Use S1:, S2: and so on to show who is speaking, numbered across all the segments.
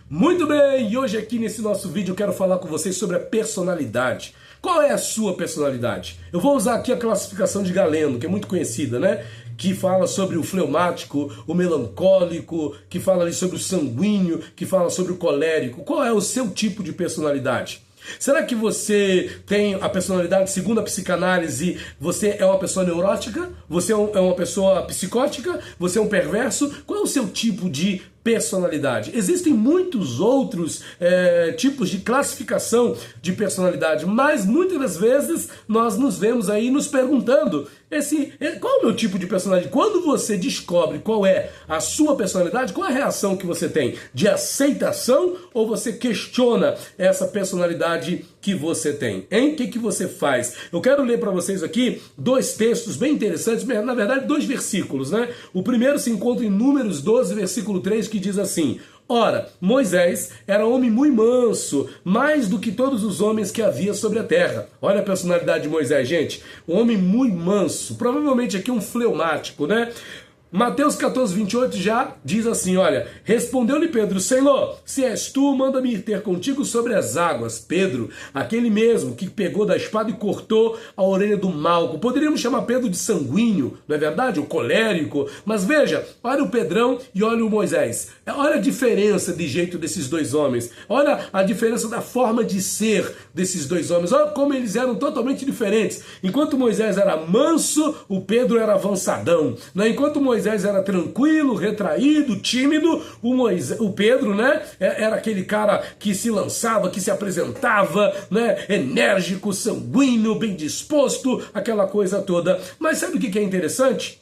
S1: Muito bem, e hoje aqui nesse nosso vídeo eu quero falar com vocês sobre a personalidade. Qual é a sua personalidade? Eu vou usar aqui a classificação de Galeno, que é muito conhecida, né? Que fala sobre o fleumático, o melancólico, que fala ali sobre o sanguíneo, que fala sobre o colérico. Qual é o seu tipo de personalidade? Será que você tem a personalidade, segundo a psicanálise, você é uma pessoa neurótica? Você é uma pessoa psicótica? Você é um perverso? Qual é o seu tipo de personalidade? Existem muitos outros tipos de classificação de personalidade, mas muitas das vezes nós nos vemos aí nos perguntando qual é o meu tipo de personalidade? Quando você descobre qual é a sua personalidade, qual é a reação que você tem? De aceitação ou você questiona essa personalidade que você tem? Hein? O que você faz? Eu quero ler para vocês aqui dois textos bem interessantes, na verdade dois versículos, né? O primeiro se encontra em Números 12, versículo 3, que diz assim: Ora, Moisés era homem muito manso, mais do que todos os homens que havia sobre a terra. Olha a personalidade de Moisés, gente. Um homem muito manso, provavelmente aqui um fleumático, né? Mateus 14, 28 já diz assim, olha: Respondeu-lhe Pedro: Senhor, se és tu, manda-me ir ter contigo sobre as águas. Pedro, aquele mesmo que pegou da espada e cortou a orelha do Malco. Poderíamos chamar Pedro de sanguíneo, não é verdade? O colérico. Mas veja, olha o Pedrão e olha o Moisés. Olha a diferença de jeito desses dois homens. Olha a diferença da forma de ser desses dois homens. Olha como eles eram totalmente diferentes. Enquanto Moisés era manso, o Pedro era avançadão. Enquanto Moisés era tranquilo, retraído, tímido, o Pedro, né, era aquele cara que se lançava, que se apresentava, né, enérgico, sanguíneo, bem disposto, aquela coisa toda. Mas sabe o que é interessante?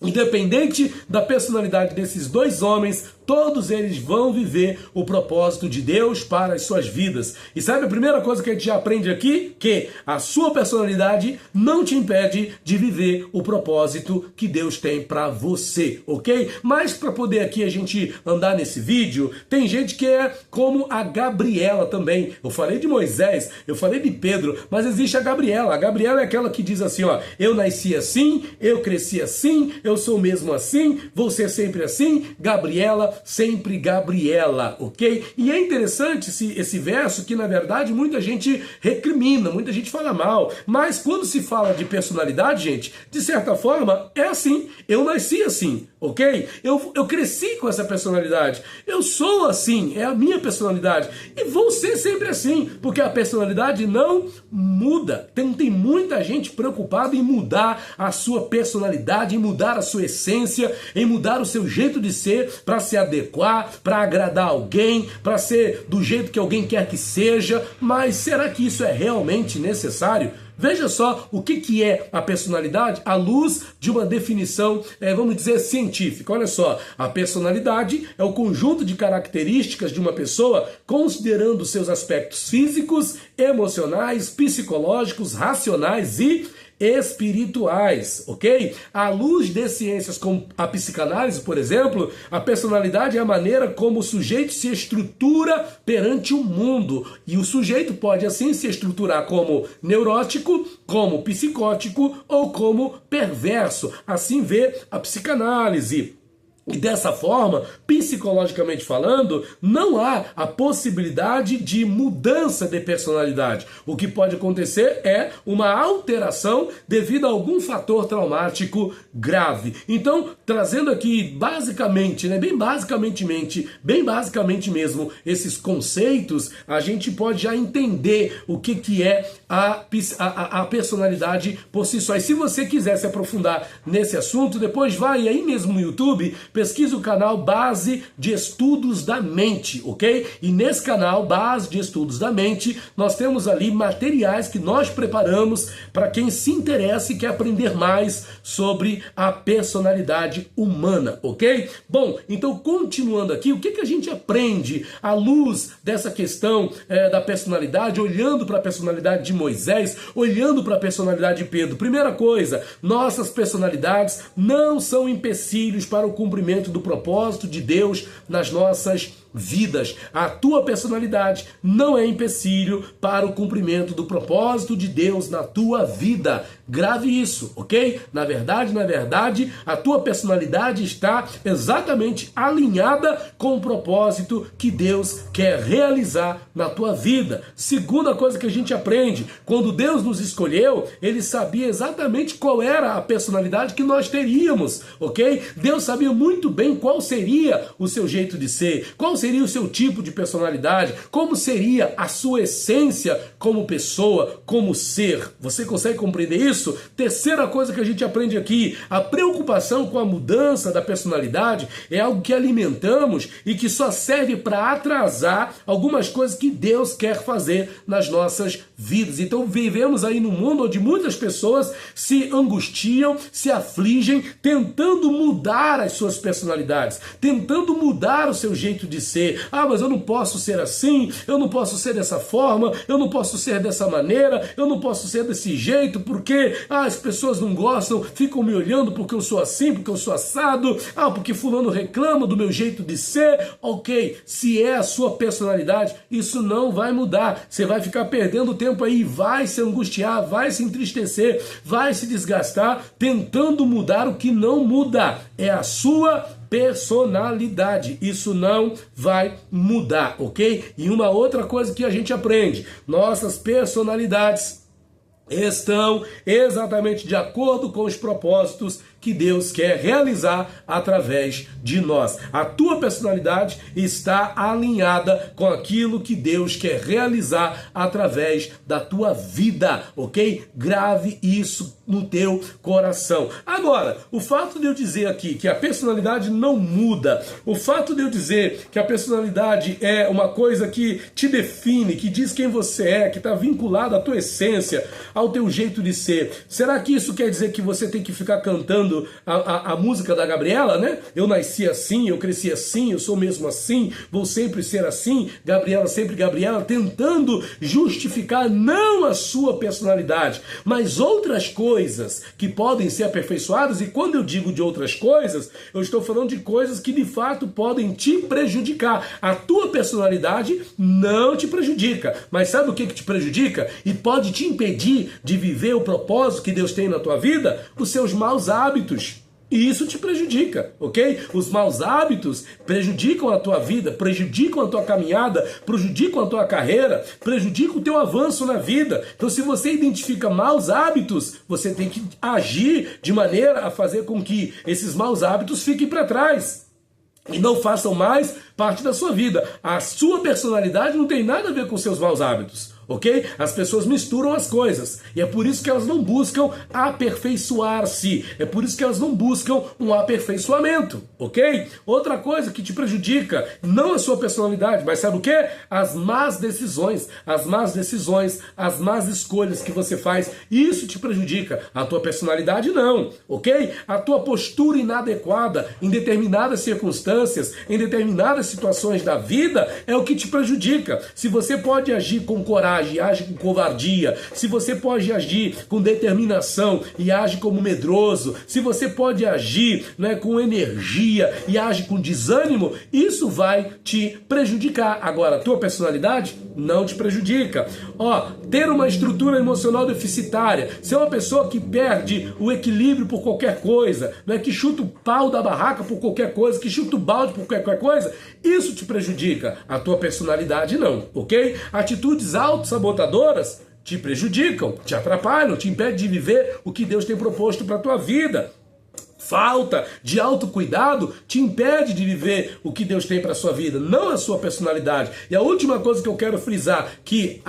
S1: Independente da personalidade desses dois homens, todos eles vão viver o propósito de Deus para as suas vidas. E sabe a primeira coisa que a gente já aprende aqui? Que a sua personalidade não te impede de viver o propósito que Deus tem para você, ok? Mas para poder aqui a gente andar nesse vídeo, tem gente que é como a Gabriela também. Eu falei de Moisés, eu falei de Pedro, mas existe a Gabriela. A Gabriela é aquela que diz assim, ó: eu nasci assim, eu cresci assim, eu sou mesmo assim, vou ser sempre assim. Gabriela, sempre Gabriela, ok? E é interessante esse verso que, na verdade, muita gente recrimina, muita gente fala mal, mas quando se fala de personalidade, gente, de certa forma, é assim. Eu nasci assim, ok? Eu cresci com essa personalidade. Eu sou assim, é a minha personalidade. E vou ser sempre assim, porque a personalidade não muda. Tem muita gente preocupada em mudar a sua personalidade, em mudar a sua essência, em mudar o seu jeito de ser para se adequar, para agradar alguém, para ser do jeito que alguém quer que seja. Mas será que isso é realmente necessário? Veja só o que é a personalidade à luz de uma definição, vamos dizer, científica. Olha só, a personalidade é o conjunto de características de uma pessoa considerando seus aspectos físicos, emocionais, psicológicos, racionais e espirituais, ok? À luz de ciências como a psicanálise, por exemplo, a personalidade é a maneira como o sujeito se estrutura perante o mundo. E o sujeito pode assim se estruturar como neurótico, como psicótico ou como perverso. Assim vê a psicanálise. E dessa forma, psicologicamente falando, não há a possibilidade de mudança de personalidade. O que pode acontecer é uma alteração devido a algum fator traumático grave. Então, trazendo aqui basicamente, bem basicamente mesmo, esses conceitos, a gente pode já entender o que é a personalidade por si só. E se você quiser se aprofundar nesse assunto, depois vai aí mesmo no YouTube, pesquisa o canal Base de Estudos da Mente, ok? E nesse canal Base de Estudos da Mente, nós temos ali materiais que nós preparamos para quem se interessa e quer aprender mais sobre a personalidade humana, ok? Bom, então continuando aqui, o que a gente aprende à luz dessa questão da personalidade, olhando para a personalidade de Moisés, olhando para a personalidade de Pedro? Primeira coisa, nossas personalidades não são empecilhos para o cumprimento cumprimento do propósito de Deus nas nossas vidas. A tua personalidade não é empecilho para o cumprimento do propósito de Deus na tua vida. Grave isso, ok? Na verdade, a tua personalidade está exatamente alinhada com o propósito que Deus quer realizar na tua vida. Segunda coisa que a gente aprende, quando Deus nos escolheu, Ele sabia exatamente qual era a personalidade que nós teríamos, ok? Deus sabia muito bem qual seria o seu jeito de ser, qual seria o seu tipo de personalidade, como seria a sua essência como pessoa, como ser. Você consegue compreender isso? Terceira coisa que a gente aprende aqui, a preocupação com a mudança da personalidade é algo que alimentamos e que só serve para atrasar algumas coisas que Deus quer fazer nas nossas vidas. Então vivemos aí num mundo onde muitas pessoas se angustiam, se afligem, tentando mudar as suas personalidades, tentando mudar o seu jeito de ser. Ah, mas eu não posso ser assim, eu não posso ser dessa forma, eu não posso ser dessa maneira, eu não posso ser desse jeito, porque as pessoas não gostam, ficam me olhando porque eu sou assim, porque eu sou assado, porque fulano reclama do meu jeito de ser. Ok, se é a sua personalidade, isso não vai mudar. Você vai ficar perdendo tempo aí, vai se angustiar, vai se entristecer, vai se desgastar, tentando mudar o que não muda. É a sua personalidade. Isso não vai mudar, ok? E uma outra coisa que a gente aprende, nossas personalidades estão exatamente de acordo com os propósitos que Deus quer realizar através de nós. A tua personalidade está alinhada com aquilo que Deus quer realizar através da tua vida, ok? Grave isso no teu coração. Agora, o fato de eu dizer aqui que a personalidade não muda, o fato de eu dizer que a personalidade é uma coisa que te define, que diz quem você é, que está vinculada à tua essência, ao teu jeito de ser, será que isso quer dizer que você tem que ficar cantando a música da Gabriela, né? Eu nasci assim, eu cresci assim, eu sou mesmo assim, vou sempre ser assim, Gabriela sempre Gabriela, tentando justificar não a sua personalidade, mas outras coisas que podem ser aperfeiçoadas. E quando eu digo de outras coisas, eu estou falando de coisas que de fato podem te prejudicar. A tua personalidade não te prejudica, mas sabe o que te prejudica? E pode te impedir de viver o propósito que Deus tem na tua vida? Os seus maus hábitos. E isso te prejudica, ok? Os maus hábitos prejudicam a tua vida, prejudicam a tua caminhada, prejudicam a tua carreira, prejudicam o teu avanço na vida. Então, se você identifica maus hábitos, você tem que agir de maneira a fazer com que esses maus hábitos fiquem para trás e não façam mais parte da sua vida. A sua personalidade não tem nada a ver com seus maus hábitos. Ok? As pessoas misturam as coisas. E é por isso que elas não buscam aperfeiçoar-se. É por isso que elas não buscam um aperfeiçoamento. Ok? Outra coisa que te prejudica, não a sua personalidade, mas sabe o que? As más decisões. As más decisões, as más escolhas que você faz. Isso te prejudica. A tua personalidade não. Ok? A tua postura inadequada em determinadas circunstâncias, em determinadas situações da vida, é o que te prejudica. Se você pode agir com coragem, age com covardia, se você pode agir com determinação e age como medroso, se você pode agir, né, com energia e age com desânimo, isso vai te prejudicar. Agora, a tua personalidade não te prejudica. Ter uma estrutura emocional deficitária, ser uma pessoa que perde o equilíbrio por qualquer coisa, né, que chuta o pau da barraca por qualquer coisa, que chuta o balde por qualquer coisa, isso te prejudica. A tua personalidade não, ok? Atitudes autossabotadoras te prejudicam, te atrapalham, te impedem de viver o que Deus tem proposto para a tua vida. Falta de autocuidado te impede de viver o que Deus tem para a sua vida, não a sua personalidade. E a última coisa que eu quero frisar, que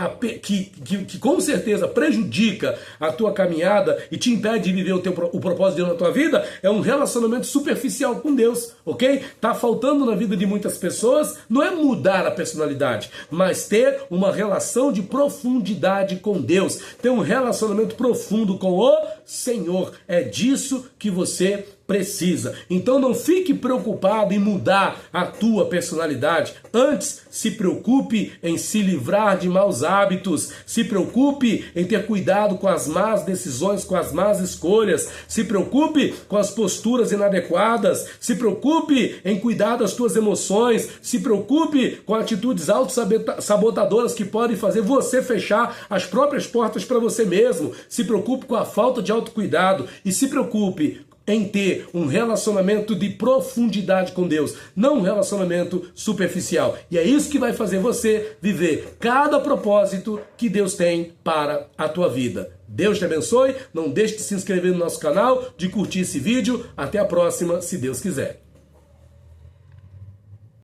S1: com certeza prejudica a tua caminhada e te impede de viver o propósito de Deus na tua vida, é um relacionamento superficial com Deus, ok? Tá faltando na vida de muitas pessoas, não é mudar a personalidade, mas ter uma relação de profundidade com Deus, ter um relacionamento profundo com o Senhor. É disso que você precisa. Então não fique preocupado em mudar a tua personalidade. Antes, se preocupe em se livrar de maus hábitos. Se preocupe em ter cuidado com as más decisões, com as más escolhas. Se preocupe com as posturas inadequadas. Se preocupe em cuidar das tuas emoções. Se preocupe com atitudes autossabotadoras que podem fazer você fechar as próprias portas para você mesmo. Se preocupe com a falta de autocuidado e se preocupe em ter um relacionamento de profundidade com Deus, não um relacionamento superficial. E é isso que vai fazer você viver cada propósito que Deus tem para a tua vida. Deus te abençoe, não deixe de se inscrever no nosso canal, de curtir esse vídeo. Até a próxima, se Deus quiser.